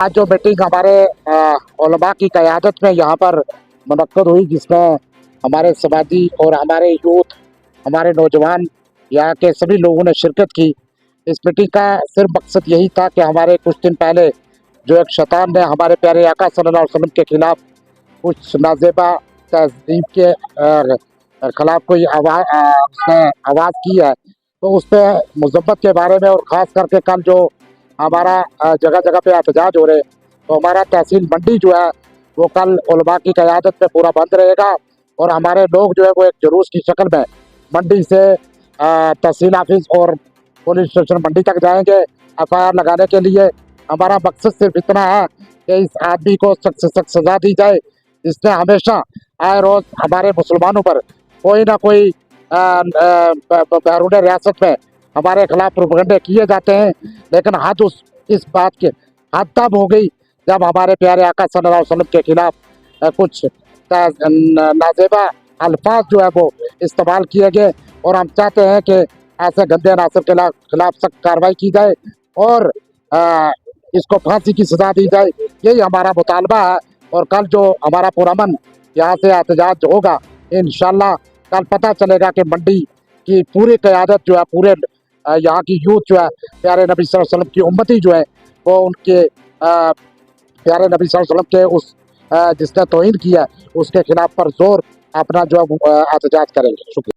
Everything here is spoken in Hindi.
आज जो मीटिंग हमारे उलमा की क़यादत में यहाँ पर मुनक्कद हुई, जिसमें हमारे समाजी और हमारे यूथ, हमारे नौजवान, यहाँ के सभी लोगों ने शिरकत की। इस मीटिंग का सिर्फ मकसद यही था कि हमारे कुछ दिन पहले जो एक शैतान ने हमारे प्यारे आका सल्लल्लाहु अलैहि वसल्लम के खिलाफ कुछ नाज़ेबा तहज़ीब के खिलाफ कोई उसने आवाज़ की है, तो उस पे मज़म्मत के बारे में, और ख़ास करके कल जो हमारा जगह जगह पे एहतजाज हो रहे हैं, तो हमारा तहसील मंडी जो है वो कल उलमा की क़यादत में पूरा बंद रहेगा। और हमारे लोग जो है वो एक जुलूस की शक्ल में मंडी से तहसील ऑफिस और पुलिस स्टेशन मंडी तक जाएंगे एफआईआर लगाने के लिए। हमारा मकसद सिर्फ इतना है कि इस आदमी को सख्त से सख्त सजा दी जाए, जिसने हमेशा आए रोज हमारे मुसलमानों पर कोई ना कोई बैरून रियासत में हमारे खिलाफ प्रोपेगेंडे किए जाते हैं। लेकिन हद इस बात के हद तब हो गई जब हमारे प्यारे आका सल्लल्लाहु अलैहि वसल्लम के खिलाफ कुछ नाजेबा अल्फाज जो है वो इस्तेमाल किए गए। और हम चाहते हैं कि ऐसे गंदे नासिर के खिलाफ सख्त कार्रवाई की जाए और इसको फांसी की सजा दी जाए। यही हमारा मुतालबा है। और कल जो हमारा पुरअमन यहाँ से एहतजाज होगा, इंशाल्लाह कल पता चलेगा कि मंडी की पूरी क़यादत जो है, पूरे यहाँ की यूथ जो है, प्यारे नबी सल्लल्लाहु अलैहि वसल्लम की उम्मती जो है, वो उनके प्यारे नबी सल्लल्लाहु अलैहि वसल्लम के उस जिसने तौहीन किया उसके खिलाफ पर जोर अपना जो है एहतजाज करेंगे। शुक्रिया।